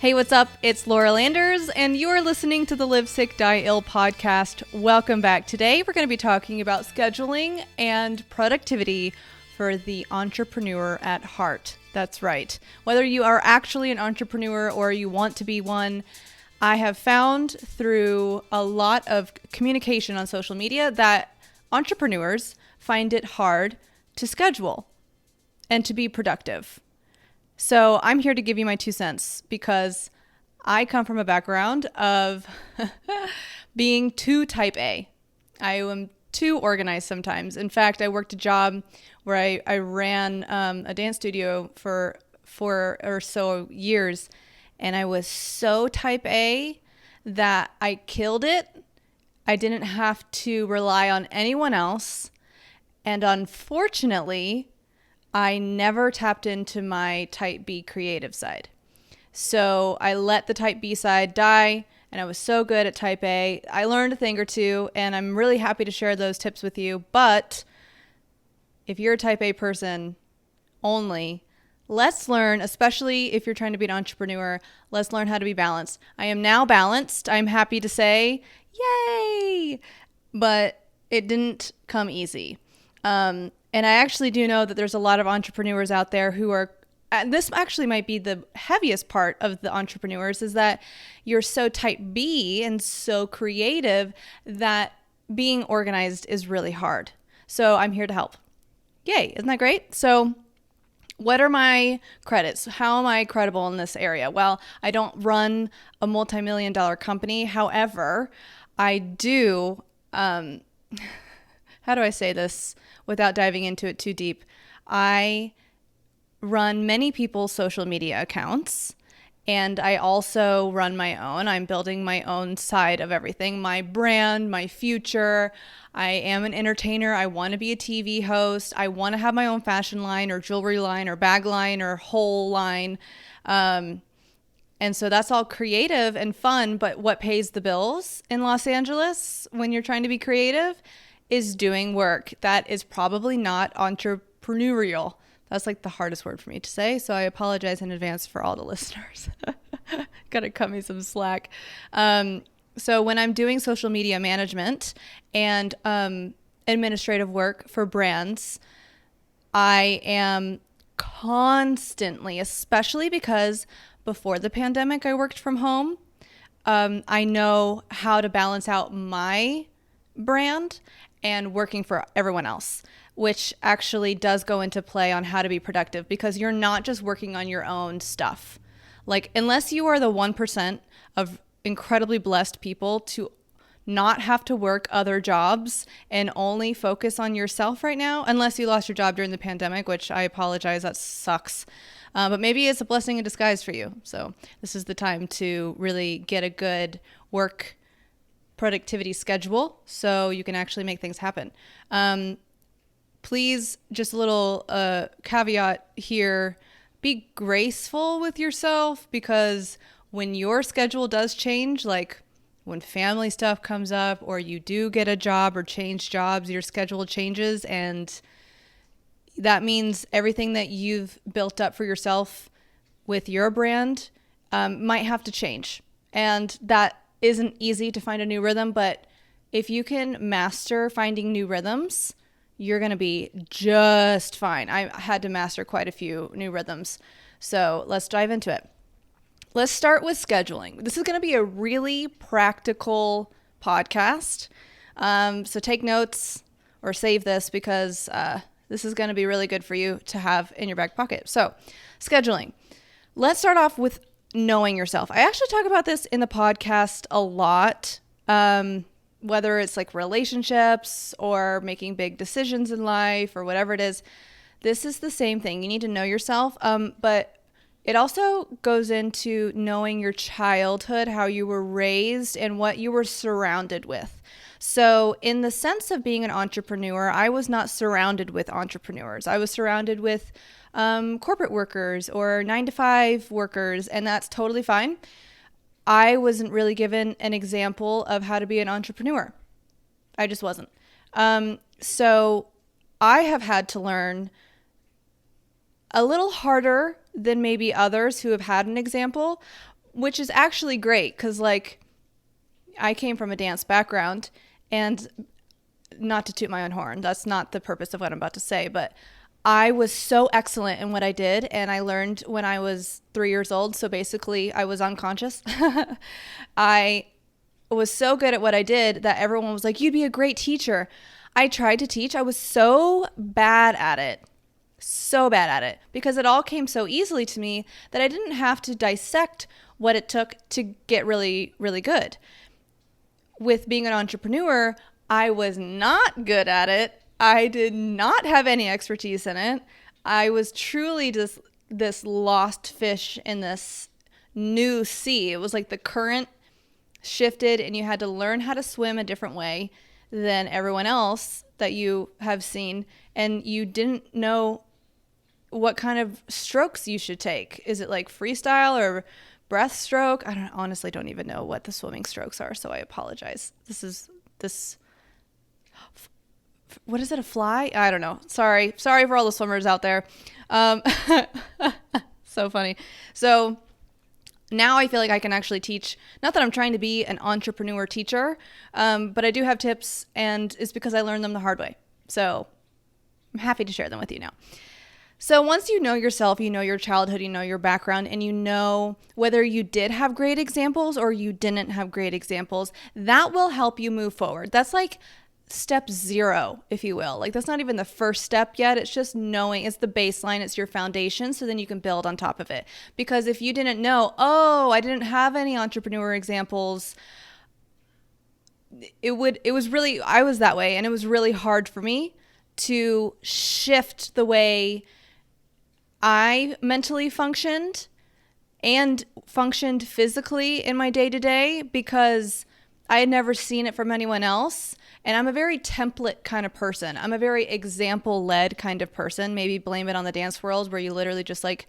Hey, what's up? It's Laura Landers, and you are listening to the Live Sick, Die Ill podcast. Welcome back. Today, we're going to be talking about scheduling and productivity for the entrepreneur at heart. That's right. Whether you are actually an entrepreneur or you want to be one, I have found through a lot of communication on social media that entrepreneurs find it hard to schedule and to be productive. So I'm here to give you my 2 cents because I come from a background of being too type A. I am too organized sometimes. In fact, I worked a job where I ran a dance studio for 4 or so years, and I was so type A that I killed it. I didn't have to rely on anyone else. And unfortunately, I never tapped into my type B creative side. So I let the type B side die, and I was so good at type A. I learned a thing or two, and I'm really happy to share those tips with you. But if you're a type A person only, let's learn, especially if you're trying to be an entrepreneur, let's learn how to be balanced. I am now balanced. I'm happy to say, yay! But it didn't come easy. And I actually do know that there's a lot of entrepreneurs out there who are, this actually might be the heaviest part of the entrepreneurs, is that you're so type B and so creative that being organized is really hard. So I'm here to help. Yay, isn't that great? So what are my credits? How am I credible in this area? Well, I don't run a multi-million-dollar company. However, I do, how do I say this without diving into it too deep? I run many people's social media accounts, and I also run my own. I'm building my own side of everything, my brand, my future. I am an entertainer. I want to be a TV host. I want to have my own fashion line or jewelry line or bag line or whole line. And so that's all creative and fun, but what pays the bills in Los Angeles when you're trying to be creative is doing work that is probably not entrepreneurial. That's like the hardest word for me to say, so I apologize in advance for all the listeners. Gotta cut me some slack. So when I'm doing social media management and administrative work for brands, I am constantly, especially because before the pandemic I worked from home, I know how to balance out my brand and working for everyone else, which actually does go into play on how to be productive, because you're not just working on your own stuff. Like, unless you are the 1% of incredibly blessed people to not have to work other jobs and only focus on yourself right now, unless you lost your job during the pandemic, which I apologize, that sucks. But maybe it's a blessing in disguise for you. So this is the time to really get a good work productivity schedule so you can actually make things happen. Please, just a little caveat here, be graceful with yourself, because when your schedule does change, like when family stuff comes up or you do get a job or change jobs, your schedule changes, and that means everything that you've built up for yourself with your brand might have to change. And that isn't easy to find a new rhythm, but if you can master finding new rhythms, you're going to be just fine. I had to master quite a few new rhythms. So let's dive into it. Let's start with scheduling. This is going to be a really practical podcast. So take notes or save this, because this is going to be really good for you to have in your back pocket. So scheduling. Let's start off with knowing yourself. I actually talk about this in the podcast a lot, whether it's like relationships or making big decisions in life or whatever it is. This is the same thing. You need to know yourself, but it also goes into knowing your childhood, how you were raised, and what you were surrounded with. So in the sense of being an entrepreneur, I was not surrounded with entrepreneurs. I was surrounded with corporate workers or 9-to-5 workers, and that's totally fine. I wasn't really given an example of how to be an entrepreneur. I just wasn't. So I have had to learn a little harder than maybe others who have had an example, which is actually great because, like, I came from a dance background, and not to toot my own horn, that's not the purpose of what I'm about to say, but I was so excellent in what I did, and I learned when I was 3 years old, so basically I was unconscious. I was so good at what I did that everyone was like, you'd be a great teacher. I tried to teach. I was so bad at it. So bad at it because it all came so easily to me that I didn't have to dissect what it took to get really, really good. With being an entrepreneur, I was not good at it. I did not have any expertise in it. I was truly just this lost fish in this new sea. It was like the current shifted and you had to learn how to swim a different way than everyone else that you have seen. And you didn't know what kind of strokes you should take. Is it like freestyle or breaststroke? I honestly don't even know what the swimming strokes are, so I apologize. What is it, a fly? I don't know. Sorry for all the swimmers out there. So funny. So now I feel like I can actually teach, not that I'm trying to be an entrepreneur teacher, but I do have tips, and it's because I learned them the hard way. So I'm happy to share them with you now. So once you know yourself, you know your childhood, you know your background, and you know whether you did have great examples or you didn't have great examples, that will help you move forward. That's like step 0, if you will. Like, that's not even the first step yet. It's just knowing. It's the baseline. It's your foundation. So then you can build on top of it. Because if you didn't know, I didn't have any entrepreneur examples, I was that way. And it was really hard for me to shift the way I mentally functioned and functioned physically in my day-to-day because I had never seen it from anyone else. And I'm a very template kind of person. I'm a very example-led kind of person. Maybe blame it on the dance world where you literally just like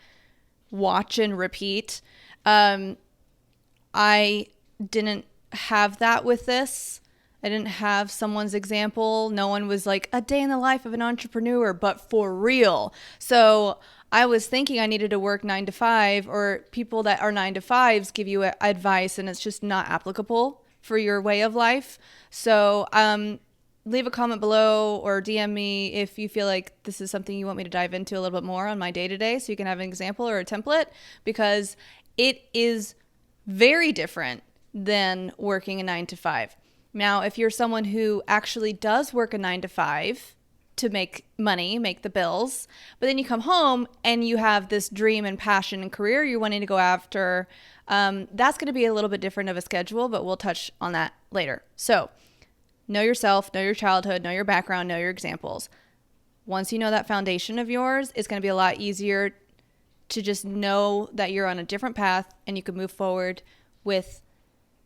watch and repeat. I didn't have that with this. I didn't have someone's example. No one was like a day in the life of an entrepreneur, but for real. So I was thinking I needed to work 9 to 5, or people that are 9 to 5s give you advice and it's just not applicable for your way of life. So leave a comment below or DM me if you feel like this is something you want me to dive into a little bit more on my day-to-day, so you can have an example or a template, because it is very different than working a 9 to 5. Now, if you're someone who actually does work a 9 to 5 to make money, make the bills, but then you come home and you have this dream and passion and career you're wanting to go after, that's going to be a little bit different of a schedule, but we'll touch on that later. So know yourself, know your childhood, know your background, know your examples. Once you know that foundation of yours, it's going to be a lot easier to just know that you're on a different path and you can move forward with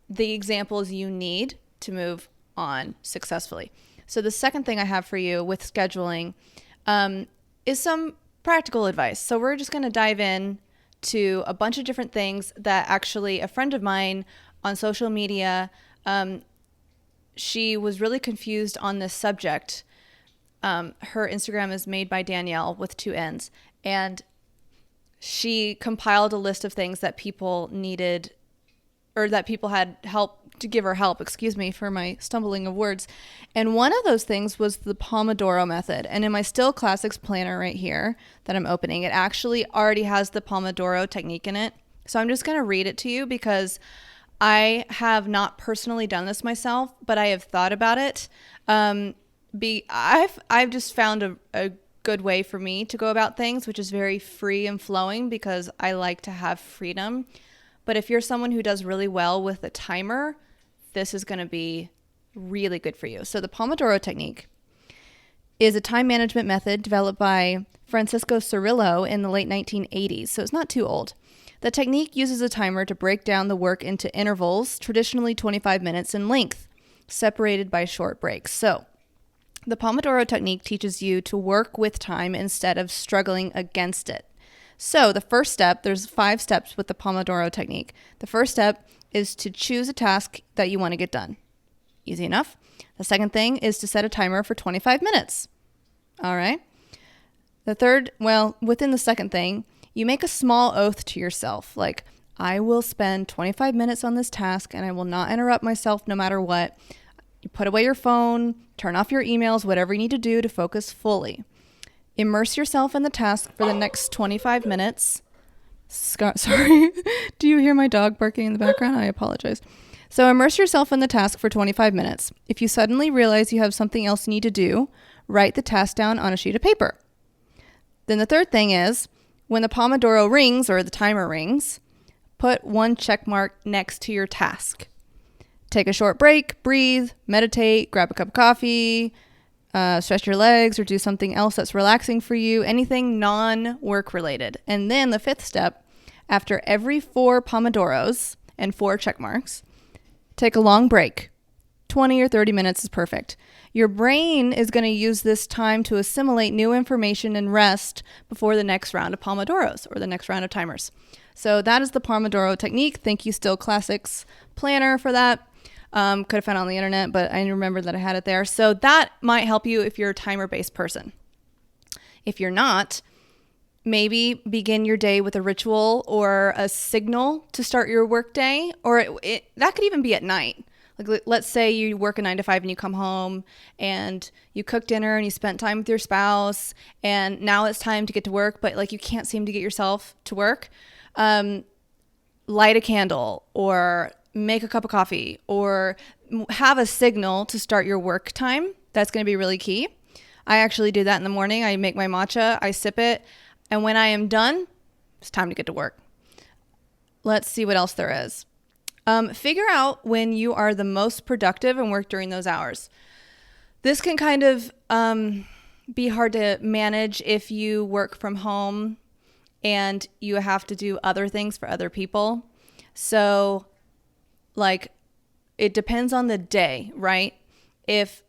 the examples you need to move on successfully. So the second thing I have for you with scheduling is some practical advice. So we're just going to dive in to a bunch of different things that actually a friend of mine on social media, she was really confused on this subject. Her Instagram is made by Danielle with 2 N's, and she compiled a list of things that people needed, or that people had help to give her help, excuse me for my stumbling of words. And one of those things was the Pomodoro method. And in my Still Classics planner right here that I'm opening, it actually already has the Pomodoro technique in it. So I'm just going to read it to you because I have not personally done this myself, but I have thought about it. I've just found a good way for me to go about things, which is very free and flowing because I like to have freedom. But if you're someone who does really well with a timer, this is going to be really good for you. So the Pomodoro Technique is a time management method developed by Francisco Cirillo in the late 1980s, so it's not too old. The technique uses a timer to break down the work into intervals, traditionally 25 minutes in length, separated by short breaks. So the Pomodoro Technique teaches you to work with time instead of struggling against it. So the first step, there's 5 steps with the Pomodoro Technique. The first step is to choose a task that you want to get done. Easy enough. The second thing is to set a timer for 25 minutes. All right. The third, within the second thing, you make a small oath to yourself, like, I will spend 25 minutes on this task and I will not interrupt myself no matter what. You put away your phone, turn off your emails, whatever you need to do to focus fully. Immerse yourself in the task for the next 25 minutes. Scott, sorry. Do you hear my dog barking in the background? I apologize. So immerse yourself in the task for 25 minutes. If you suddenly realize you have something else you need to do, write the task down on a sheet of paper. Then the third thing is, when the Pomodoro rings or the timer rings, put one check mark next to your task. Take a short break, breathe, meditate, grab a cup of coffee, stretch your legs, or do something else that's relaxing for you, anything non-work related. And then the fifth step, after every 4 Pomodoros and 4 check marks, take a long break. 20 or 30 minutes is perfect. Your brain is going to use this time to assimilate new information and rest before the next round of Pomodoros or the next round of timers. So that is the Pomodoro Technique. Thank you, Still Classics planner, for that. Could have found it on the internet, but I remember that I had it there. So that might help you if you're a timer-based person. If you're not, maybe begin your day with a ritual or a signal to start your work day, or that could even be at night. Like, let's say you work a 9 to 5 and you come home and you cook dinner and you spent time with your spouse and now it's time to get to work, but like you can't seem to get yourself to work. Light a candle or make a cup of coffee or have a signal to start your work time. That's going to be really key. I actually do that in the morning. I make my matcha, I sip it, and when I am done, it's time to get to work. Let's see what else there is. Figure out when you are the most productive and work during those hours. This can kind of be hard to manage if you work from home and you have to do other things for other people. So, like, it depends on the day, right? If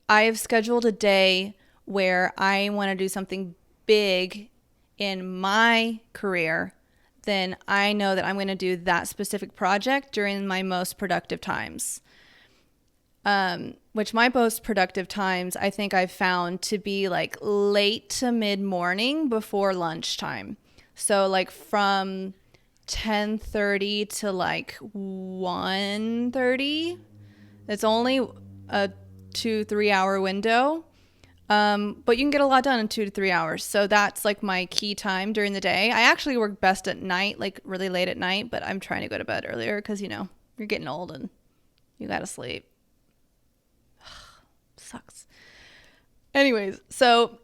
I have scheduled a day where I want to do something big in my career, then I know that I'm going to do that specific project during my most productive times. Which my most productive times, I think I've found to be like late to mid-morning before lunchtime. So like from 10:30 to like 1:30. It's only a 2-3 hour window. But you can get a lot done in 2 to 3 hours. So that's like my key time during the day. I actually work best at night, like really late at night, but I'm trying to go to bed earlier because, you know, you're getting old and you got to sleep. Sucks. Anyways, so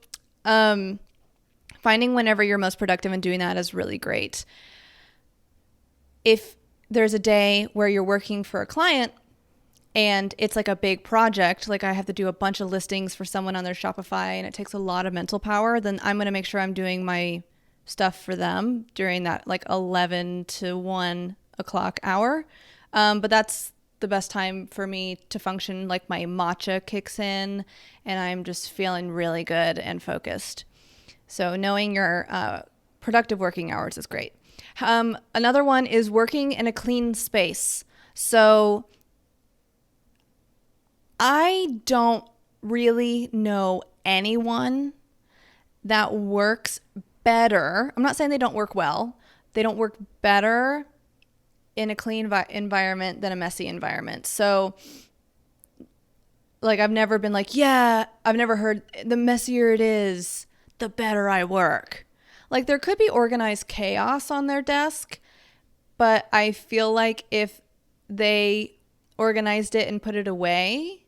finding whenever you're most productive and doing that is really great. If there's a day where you're working for a client and it's like a big project, like I have to do a bunch of listings for someone on their Shopify and it takes a lot of mental power, then I'm going to make sure I'm doing my stuff for them during that like 11 to 1 o'clock hour. But that's the best time for me to function. Like my matcha kicks in and I'm just feeling really good and focused. So knowing your productive working hours is great. Another one is working in a clean space. So I don't really know anyone that works better. I'm not saying they don't work well. They don't work better in a clean environment than a messy environment. So like I've never been like, yeah, I've never heard the messier it is, the better I work. Like there could be organized chaos on their desk, but I feel like if they organized it and put it away,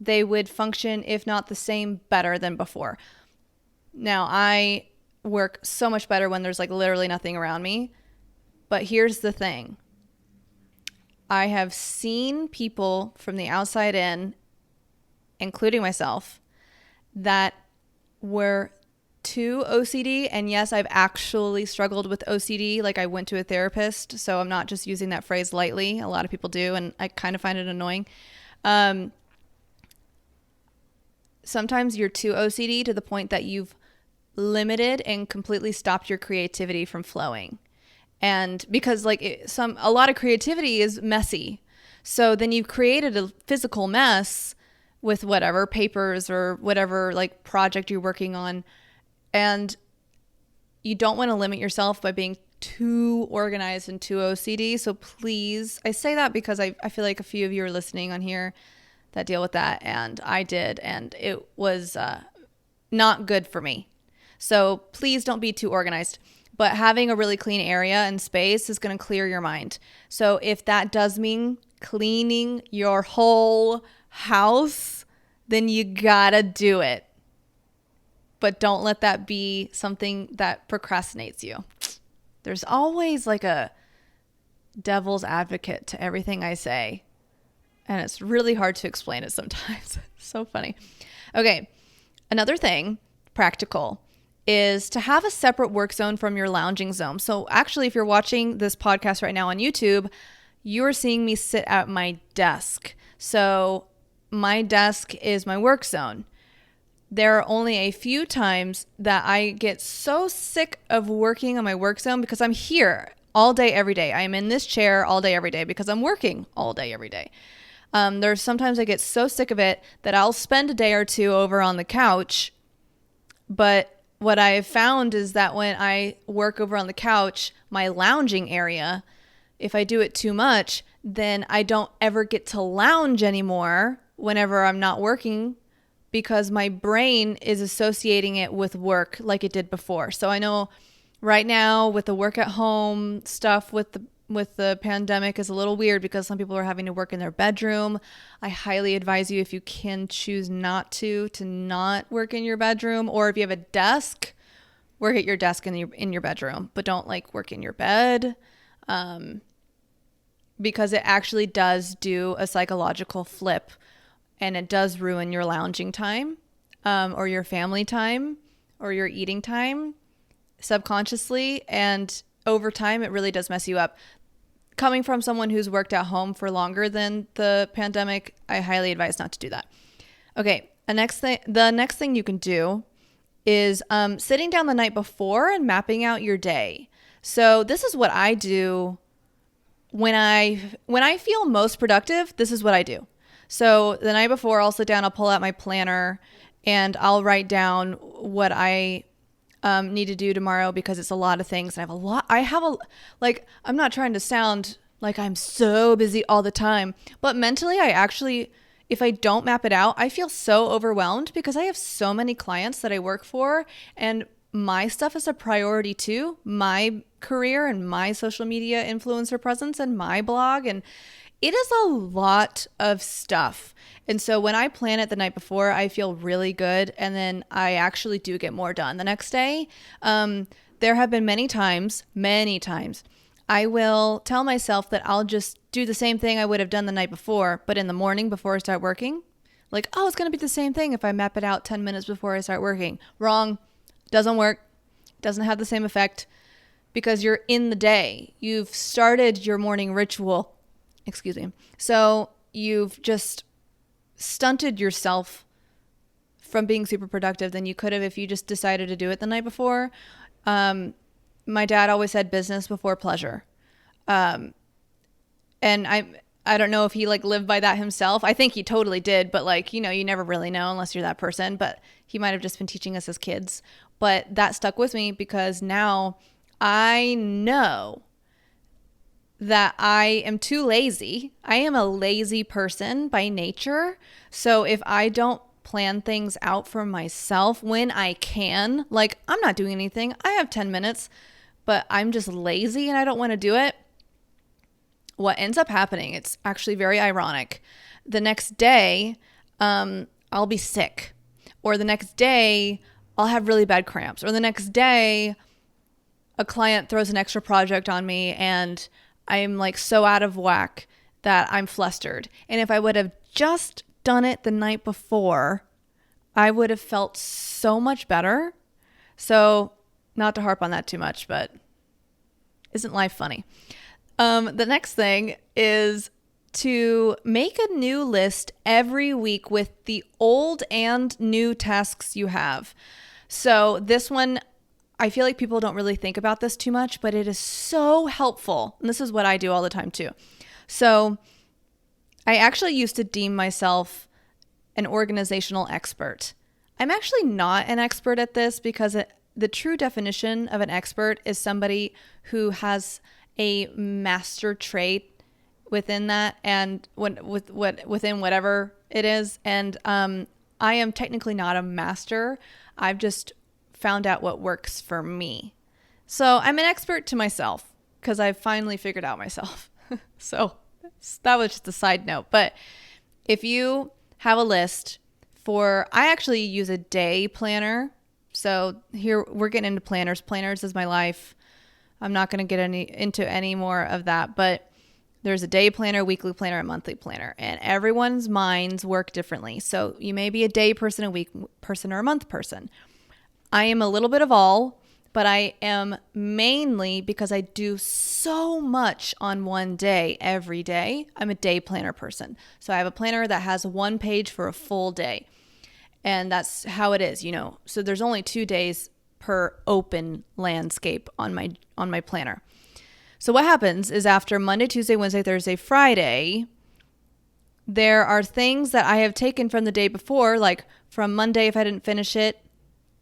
they would function, if not the same, better than before. Now, I work so much better when there's like literally nothing around me. But here's the thing. I have seen people from the outside in, including myself, that were too OCD. And yes, I've actually struggled with OCD. Like I went to a therapist, so I'm not just using that phrase lightly. A lot of people do, and I kind of find it annoying. Sometimes you're too OCD to the point that you've limited and completely stopped your creativity from flowing. And because like a lot of creativity is messy. So then you've created a physical mess with whatever papers or whatever like project you're working on. And you don't want to limit yourself by being too organized and too OCD. So please, I say that because I feel like a few of you are listening on here that deal with that. And I did. And it was not good for me. So please don't be too organized. But having a really clean area and space is going to clear your mind. So if that does mean cleaning your whole house, then you gotta do it. But don't let that be something that procrastinates you. There's always like a devil's advocate to everything I say. And it's really hard to explain it sometimes. So funny. Okay. Another thing, practical, is to have a separate work zone from your lounging zone. So actually, if you're watching this podcast right now on YouTube, you're seeing me sit at my desk. So my desk is my work zone. There are only a few times that I get so sick of working on my work zone because I'm here all day, every day. I am in this chair all day, every day because I'm working all day, every day. There's sometimes I get so sick of it that I'll spend a day or two over on the couch. But what I have found is that when I work over on the couch, my lounging area, if I do it too much, then I don't ever get to lounge anymore whenever I'm not working because my brain is associating it with work like it did before. So I know right now with the work at home stuff with the pandemic is a little weird because some people are having to work in their bedroom. I highly advise you, if you can choose not to not work in your bedroom, or if you have a desk, work at your desk in your bedroom, but don't like work in your bed. Because it actually does do a psychological flip and it does ruin your lounging time, or your family time or your eating time subconsciously. And over time, it really does mess you up. Coming from someone who's worked at home for longer than the pandemic, I highly advise not to do that. Okay. The next thing you can do is sitting down the night before and mapping out your day. So this is what I do when I feel most productive. This is what I do. So the night before, I'll sit down, I'll pull out my planner, and I'll write down what I need to do tomorrow because it's a lot of things. And I'm not trying to sound like I'm so busy all the time, but mentally if I don't map it out, I feel so overwhelmed because I have so many clients that I work for, and my stuff is a priority too. My career and my social media influencer presence and my blog, and it is a lot of stuff. And so when I plan it the night before, I feel really good. And then I actually do get more done the next day. There have been many times, I will tell myself that I'll just do the same thing I would have done the night before, but in the morning before I start working. Like, oh, it's going to be the same thing if I map it out 10 minutes before I start working. Wrong. Doesn't work. Doesn't have the same effect because you're in the day. You've started your morning ritual. Excuse me. So you've just stunted yourself from being super productive than you could have if you just decided to do it the night before. My dad always said business before pleasure. And I don't know if he lived by that himself. I think he totally did, but you never really know unless you're that person, but he might've just been teaching us as kids. But that stuck with me because now I know that I am too lazy. I am a lazy person by nature. So if I don't plan things out for myself when I can, I'm not doing anything, I have 10 minutes, but I'm just lazy and I don't want to do it. What ends up happening, it's actually very ironic. The next day, I'll be sick, or the next day I'll have really bad cramps, or the next day a client throws an extra project on me and I'm so out of whack that I'm flustered. And if I would have just done it the night before, I would have felt so much better. So not to harp on that too much, but isn't life funny? The next thing is to make a new list every week with the old and new tasks you have. So this one, I feel like people don't really think about this too much, but it is so helpful. And this is what I do all the time too. So I actually used to deem myself an organizational expert. I'm actually not an expert at this because the true definition of an expert is somebody who has a master trait within that, and within whatever it is. And I am technically not a master. I've just found out what works for me. So I'm an expert to myself because I've finally figured out myself. So that was just a side note. But if you have a list I actually use a day planner. So here we're getting into planners. Planners is my life. I'm not going to get into any more of that, but there's a day planner, weekly planner, and monthly planner, and everyone's minds work differently. So you may be a day person, a week person, or a month person. I am a little bit of all, but I am mainly, because I do so much on one day every day, I'm a day planner person. So I have a planner that has one page for a full day. And that's how it is, So there's only 2 days per open landscape on my planner. So what happens is after Monday, Tuesday, Wednesday, Thursday, Friday, there are things that I have taken from the day before, like from Monday, if I didn't finish it,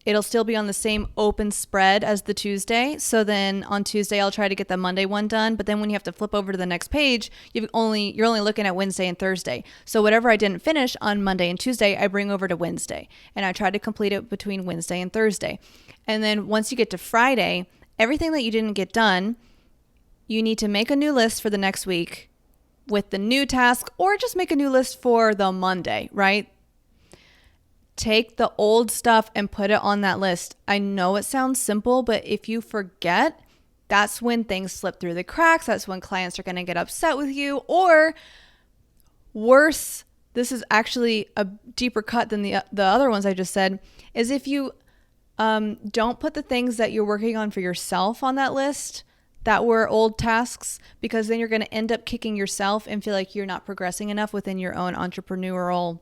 it'll still be on the same open spread as the Tuesday. So then on Tuesday, I'll try to get the Monday one done. But then when you have to flip over to the next page, you're only looking at Wednesday and Thursday. So whatever I didn't finish on Monday and Tuesday, I bring over to Wednesday. And I try to complete it between Wednesday and Thursday. And then once you get to Friday, everything that you didn't get done, you need to make a new list for the next week with the new task, or just make a new list for the Monday, right? Take the old stuff and put it on that list. I know it sounds simple, but if you forget, that's when things slip through the cracks. That's when clients are going to get upset with you. Or worse, this is actually a deeper cut than the other ones I just said, is if you don't put the things that you're working on for yourself on that list that were old tasks, because then you're going to end up kicking yourself and feel like you're not progressing enough within your own entrepreneurial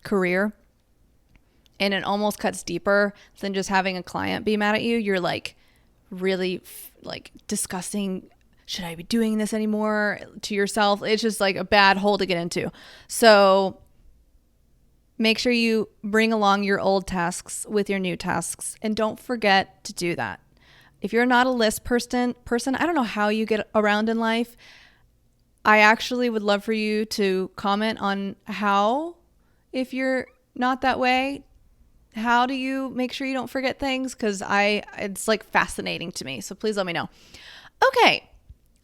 career. And it almost cuts deeper than just having a client be mad at you. You're like really like discussing, should I be doing this anymore, to yourself. It's just like a bad hole to get into. So make sure you bring along your old tasks with your new tasks, and don't forget to do that. If you're not a list person, I don't know how you get around in life. I actually would love for you to comment on how, if you're not that way, how do you make sure you don't forget things? Because it's like fascinating to me. So please let me know. Okay.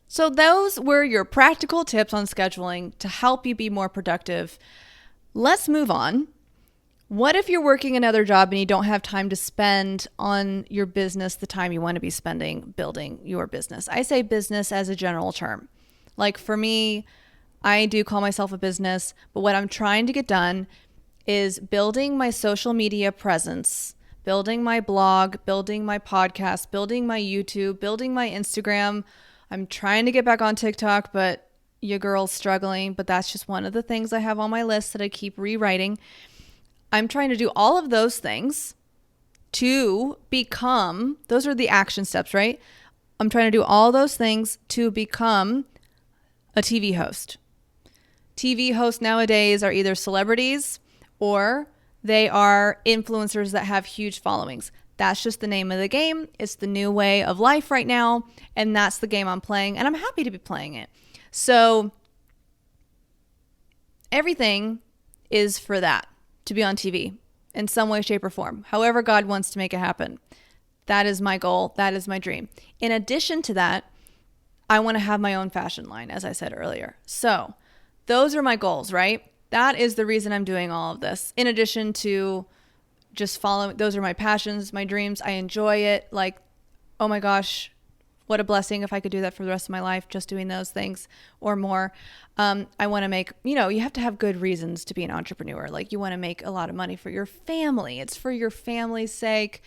So those were your practical tips on scheduling to help you be more productive. Let's move on. What if you're working another job and you don't have time to spend on your business the time you want to be spending building your business? I say business as a general term. Like for me, I do call myself a business, but what I'm trying to get done is building my social media presence, building my blog, building my podcast, building my YouTube, building my Instagram. I'm trying to get back on TikTok, but your girl's struggling. But that's just one of the things I have on my list that I keep rewriting. I'm trying to do all of those things to become, those are the action steps, right? I'm trying to do all those things to become a TV host. TV hosts nowadays are either celebrities or they are influencers that have huge followings. That's just the name of the game. It's the new way of life right now. And that's the game I'm playing. And I'm happy to be playing it. So everything is for that, to be on TV in some way, shape, or form. However God wants to make it happen. That is my goal. That is my dream. In addition to that, I want to have my own fashion line, as I said earlier. So those are my goals, right? That is the reason I'm doing all of this. In addition to just following, those are my passions, my dreams. I enjoy it. Like, oh my gosh, what a blessing if I could do that for the rest of my life, just doing those things or more. I want to make, you have to have good reasons to be an entrepreneur. Like you want to make a lot of money for your family. It's for your family's sake.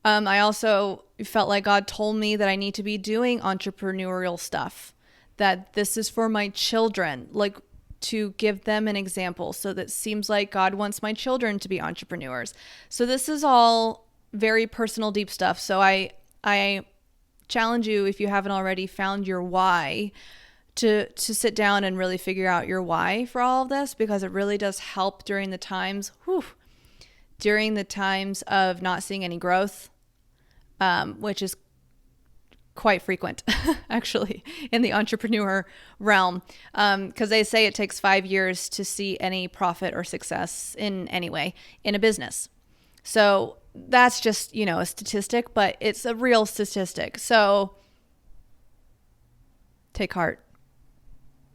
I also felt like God told me that I need to be doing entrepreneurial stuff, that this is for my children, like to give them an example. So that seems like God wants my children to be entrepreneurs. So this is all very personal, deep stuff. So I challenge you, if you haven't already found your why, to sit down and really figure out your why for all of this, because it really does help during the times during the times of not seeing any growth, which is quite frequent actually in the entrepreneur realm, because they say it takes 5 years to see any profit or success in any way in a business. So that's just, a statistic, but it's a real statistic. So take heart.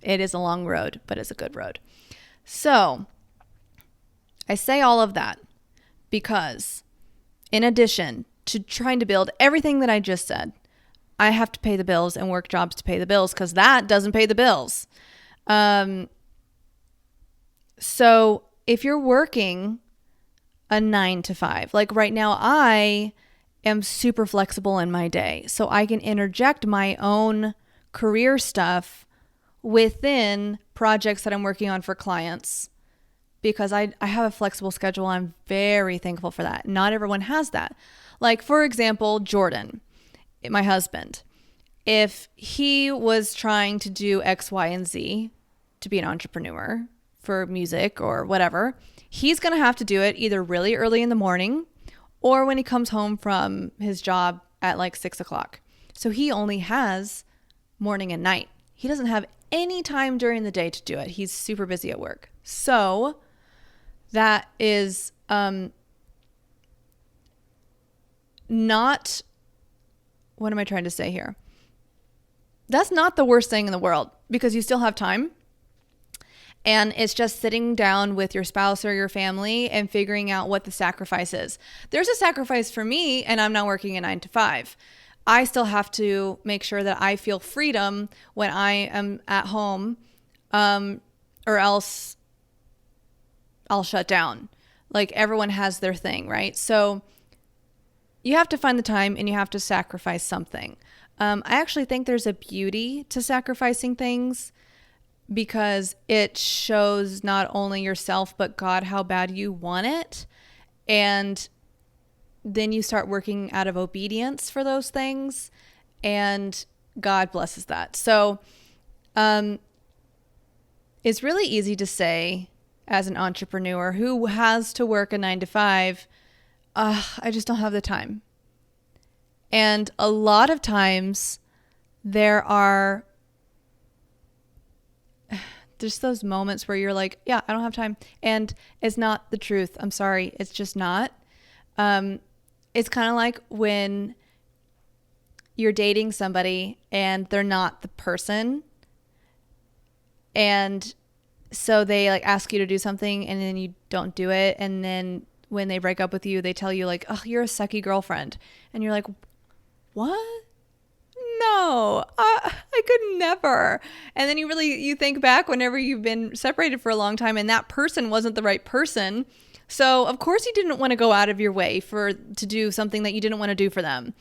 It is a long road, but it's a good road. So I say all of that because in addition to trying to build everything that I just said, I have to pay the bills and work jobs to pay the bills, because that doesn't pay the bills. So if you're working a 9 to 5, like right now, I am super flexible in my day. So I can interject my own career stuff within projects that I'm working on for clients, because I have a flexible schedule. I'm very thankful for that. Not everyone has that. Like, for example, Jordan, my husband, if he was trying to do X, Y, and Z to be an entrepreneur for music or whatever, he's going to have to do it either really early in the morning or when he comes home from his job at like 6 o'clock. So he only has morning and night. He doesn't have any time during the day to do it. He's super busy at work. So that is not, what am I trying to say here? That's not the worst thing in the world, because you still have time. And it's just sitting down with your spouse or your family and figuring out what the sacrifice is. There's a sacrifice for me, and I'm not working a 9 to 5. I still have to make sure that I feel freedom when I am at home, or else I'll shut down. Like, everyone has their thing, right? So you have to find the time and you have to sacrifice something. I actually think there's a beauty to sacrificing things, because it shows not only yourself, but God, how bad you want it. And then you start working out of obedience for those things, and God blesses that. So it's really easy to say, as an entrepreneur who has to work a 9 to 5, I just don't have the time. And a lot of times there are just those moments where you're like, yeah, I don't have time. And it's not the truth. I'm sorry. It's just not. It's kind of like when you're dating somebody and they're not the person. And so they like ask you to do something and then you don't do it. And then when they break up with you, they tell you like, oh, you're a sucky girlfriend. And you're like, what? No, I could never. And then you think back whenever you've been separated for a long time and that person wasn't the right person. So of course you didn't want to go out of your way to do something that you didn't want to do for them.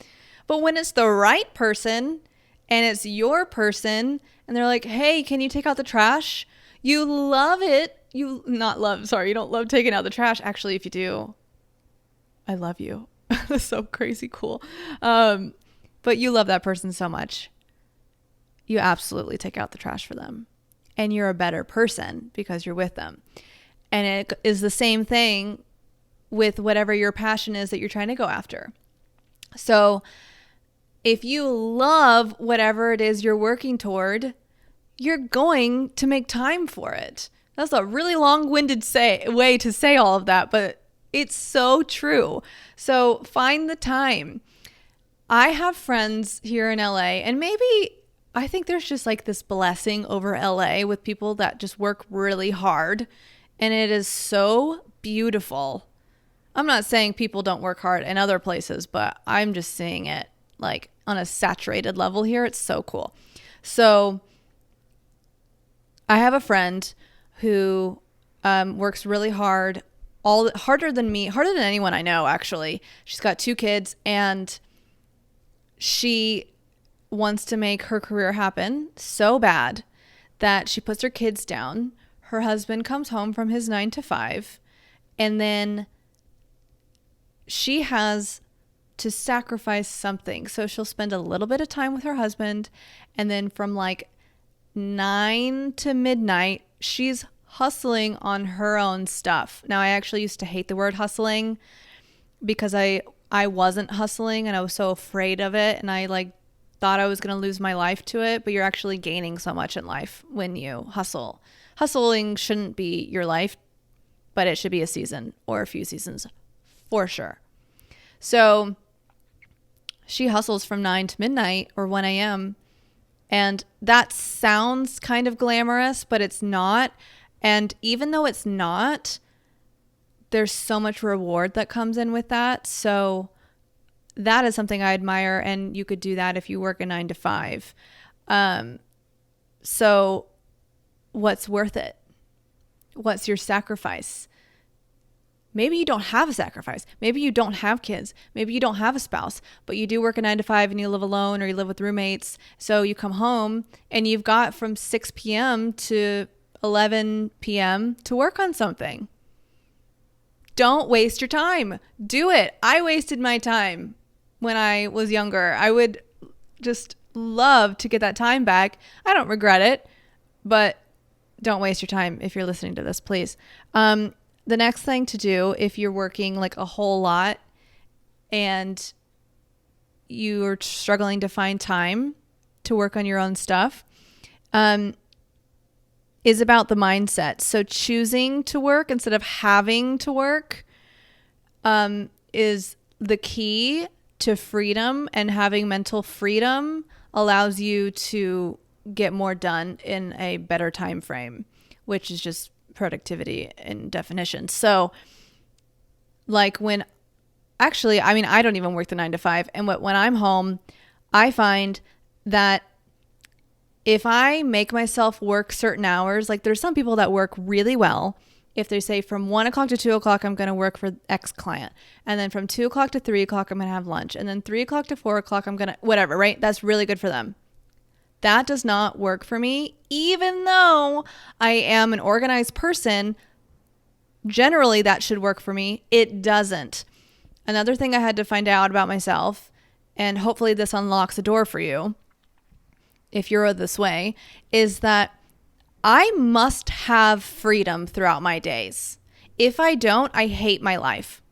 But when it's the right person and it's your person and they're like, hey, can you take out the trash? You love it. You don't love taking out the trash. Actually, if you do, I love you. That's so crazy cool. But you love that person so much. You absolutely take out the trash for them. And you're a better person because you're with them. And it is the same thing with whatever your passion is that you're trying to go after. So if you love whatever it is you're working toward, you're going to make time for it. That's a really long-winded way to say all of that, but it's so true. So find the time. I have friends here in LA, and maybe I think there's just like this blessing over LA with people that just work really hard, and it is so beautiful. I'm not saying people don't work hard in other places, but I'm just seeing it like on a saturated level here. It's so cool. So I have a friend who works really hard, harder than me, harder than anyone I know, actually. She's got 2 kids, and she wants to make her career happen so bad that she puts her kids down. Her husband comes home from his 9 to 5, and then she has to sacrifice something. So she'll spend a little bit of time with her husband, and then from like 9 to midnight, she's hustling on her own stuff. Now, I actually used to hate the word hustling because I wasn't hustling and I was so afraid of it, and I like thought I was going to lose my life to it, but you're actually gaining so much in life when you hustle. Hustling shouldn't be your life, but it should be a season or a few seasons for sure. So she hustles from 9 to midnight or 1 a.m. And that sounds kind of glamorous, but it's not. And even though it's not, there's so much reward that comes in with that. So that is something I admire. And you could do that if you work a 9 to 5. So what's worth it? What's your sacrifice? Maybe you don't have a sacrifice. Maybe you don't have kids. Maybe you don't have a spouse, but you do work a 9 to 5 and you live alone or you live with roommates. So you come home and you've got from 6 p.m. to 11 p.m. to work on something. Don't waste your time. Do it. I wasted my time when I was younger. I would just love to get that time back. I don't regret it, but don't waste your time if you're listening to this, please. The next thing to do if you're working like a whole lot and you're struggling to find time to work on your own stuff is about the mindset. So choosing to work instead of having to work is the key to freedom, and having mental freedom allows you to get more done in a better time frame, which is just productivity in definition. So like when actually, I mean, I don't even work the 9 to 5. And when I'm home, I find that if I make myself work certain hours, like there's some people that work really well. If they say from 1 o'clock to 2 o'clock, I'm going to work for X client. And then from 2 o'clock to 3 o'clock, I'm going to have lunch. And then 3 o'clock to 4 o'clock, I'm going to, whatever, right? That's really good for them. That does not work for me, even though I am an organized person. Generally, that should work for me. It doesn't. Another thing I had to find out about myself, and hopefully this unlocks a door for you if you're this way, is that I must have freedom throughout my days. If I don't, I hate my life.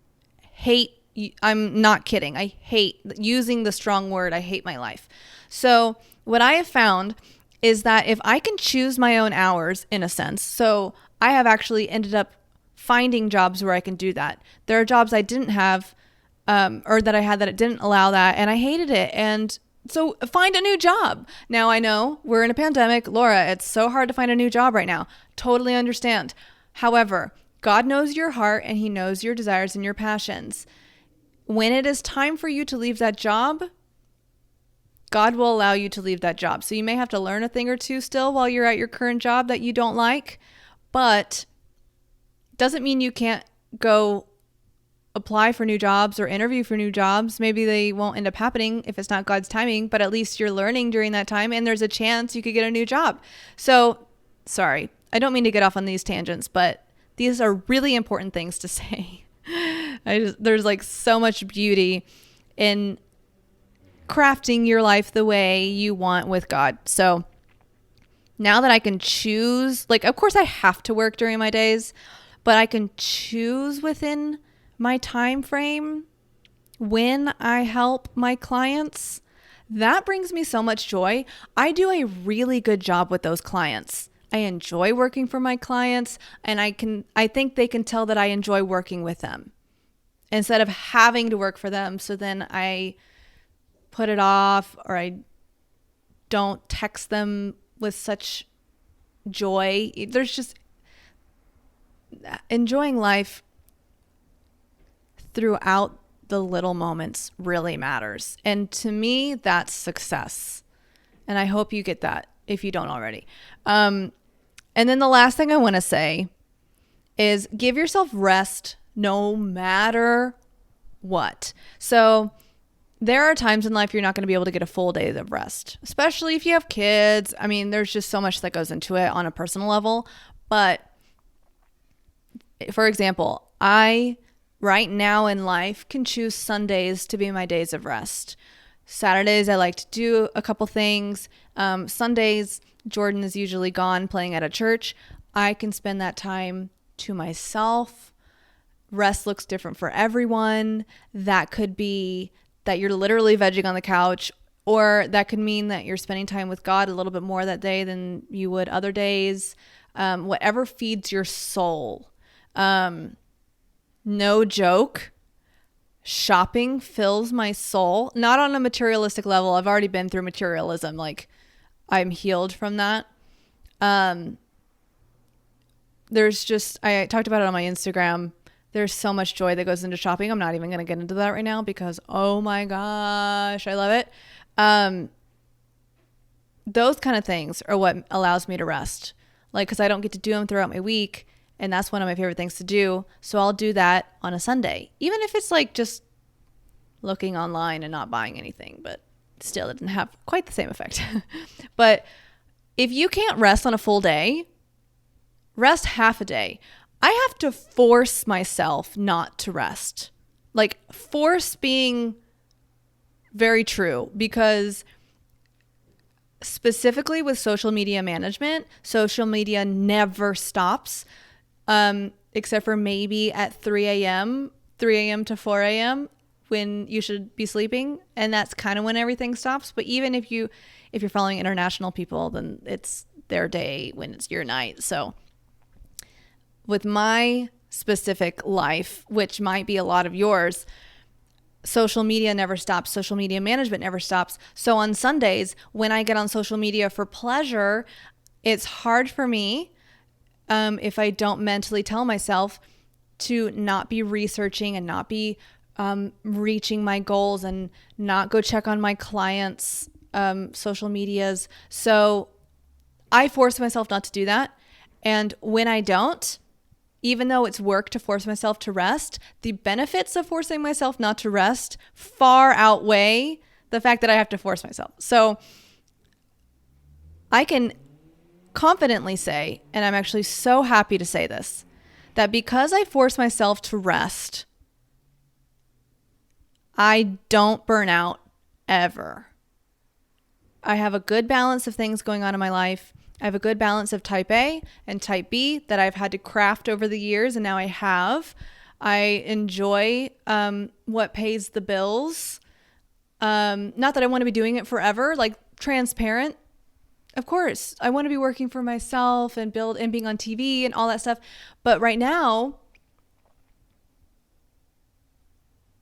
I'm not kidding. I hate using the strong word. I hate my life. So what I have found is that if I can choose my own hours, in a sense, so I have actually ended up finding jobs where I can do that. There are jobs I didn't have or that I had that it didn't allow that, and I hated it. And so find a new job. Now I know we're in a pandemic. Laura, it's so hard to find a new job right now. Totally understand. However, God knows your heart and he knows your desires and your passions. When it is time for you to leave that job, God will allow you to leave that job. So you may have to learn a thing or two still while you're at your current job that you don't like, but doesn't mean you can't go apply for new jobs or interview for new jobs. Maybe they won't end up happening if it's not God's timing, but at least you're learning during that time and there's a chance you could get a new job. So, sorry, I don't mean to get off on these tangents, but these are really important things to say. There's like so much beauty in crafting your life the way you want with God. So now that I can choose, like, of course I have to work during my days, but I can choose within my time frame when I help my clients. That brings me so much joy. I do a really good job with those clients. I enjoy working for my clients, and I think they can tell that I enjoy working with them instead of having to work for them. So then I put it off, or I don't text them with such joy. There's just enjoying life throughout the little moments really matters. And to me, that's success. And I hope you get that if you don't already. And then the last thing I want to say is give yourself rest no matter what. So there are times in life you're not going to be able to get a full day of rest, especially if you have kids. I mean, there's just so much that goes into it on a personal level. But for example, I right now in life can choose Sundays to be my days of rest. Saturdays, I like to do a couple things. Sundays, Jordan is usually gone playing at a church. I can spend that time to myself. Rest looks different for everyone. That could be that you're literally vegging on the couch, or that could mean that you're spending time with God a little bit more that day than you would other days. Whatever feeds your soul. No joke. Shopping fills my soul. Not on a materialistic level. I've already been through materialism. Like, I'm healed from that. There's just, I talked about it on my Instagram. There's so much joy that goes into shopping. I'm not even going to get into that right now because, oh my gosh, I love it. Those kind of things are what allows me to rest. Like, because I don't get to do them throughout my week. And that's one of my favorite things to do. So I'll do that on a Sunday, even if it's like just looking online and not buying anything, but still it didn't have quite the same effect. But if you can't rest on a full day, rest half a day. I have to force myself not to rest. Like, force being very true, because specifically with social media management, social media never stops, except for maybe at 3 a.m. to 4 a.m. when you should be sleeping. And that's kind of when everything stops. But even if you're following international people, then it's their day when it's your night. So with my specific life, which might be a lot of yours, social media never stops. Social media management never stops. So on Sundays, when I get on social media for pleasure, it's hard for me, if I don't mentally tell myself to not be researching and not be reaching my goals and not go check on my clients' social medias. So I force myself not to do that. And when I don't, even though it's work to force myself to rest, the benefits of forcing myself not to rest far outweigh the fact that I have to force myself. So I can confidently say, and I'm actually so happy to say this, that because I force myself to rest, I don't burn out ever. I have a good balance of things going on in my life. I have a good balance of type A and type B that I've had to craft over the years, and now I have. I enjoy what pays the bills. Not that I want to be doing it forever, like transparent. Of course, I want to be working for myself and being on TV and all that stuff. But right now,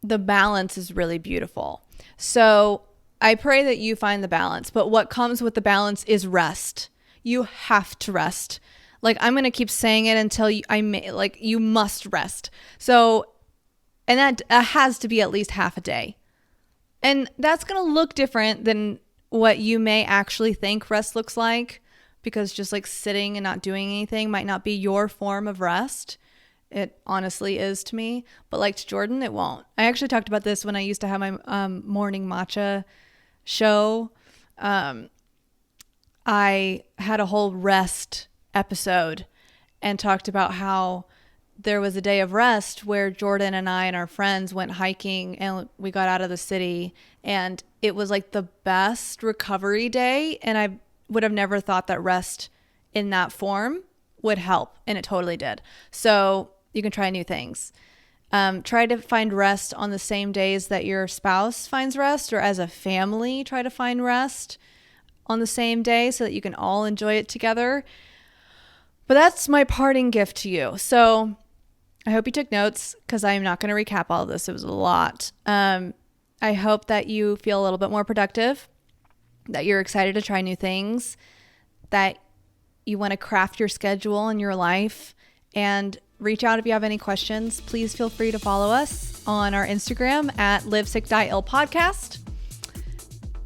the balance is really beautiful. So I pray that you find the balance. But what comes with the balance is rest. You have to rest. Like, I'm going to keep saying it until you must rest. So, and that has to be at least half a day. And that's going to look different than what you may actually think rest looks like, because just like sitting and not doing anything might not be your form of rest. It honestly is to me, but like to Jordan, it won't. I actually talked about this when I used to have my morning matcha show. I had a whole rest episode and talked about how there was a day of rest where Jordan and I and our friends went hiking and we got out of the city, and it was like the best recovery day. And I would have never thought that rest in that form would help, and it totally did. So you can try new things. Try to find rest on the same days that your spouse finds rest, or as a family, try to find rest on the same day so that you can all enjoy it together. But that's my parting gift to you. So I hope you took notes, because I'm not going to recap all of this. It was a lot. I hope that you feel a little bit more productive, that you're excited to try new things, that you want to craft your schedule in your life, and reach out if you have any questions. Please feel free to follow us on our Instagram at Live Sick Die Ill Podcast.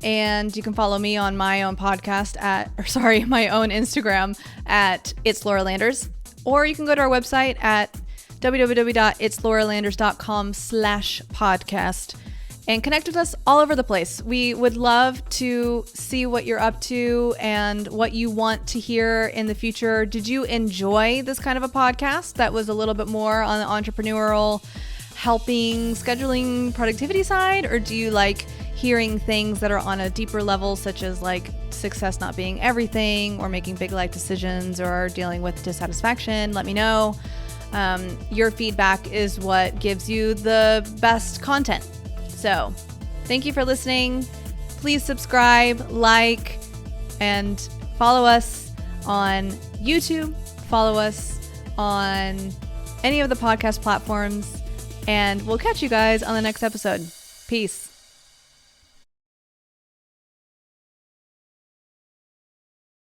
And you can follow me on my own podcast my own Instagram at It's Laura Landers. Or you can go to our website at www.itslauralanders.com/podcast and connect with us all over the place. We would love to see what you're up to and what you want to hear in the future. Did you enjoy this kind of a podcast that was a little bit more on the entrepreneurial, helping, scheduling, productivity side? Or do you like hearing things that are on a deeper level, such as like success not being everything, or making big life decisions, or dealing with dissatisfaction, let me know. Your feedback is what gives you the best content. So thank you for listening. Please subscribe, like, and follow us on YouTube. Follow us on any of the podcast platforms. And we'll catch you guys on the next episode. Peace.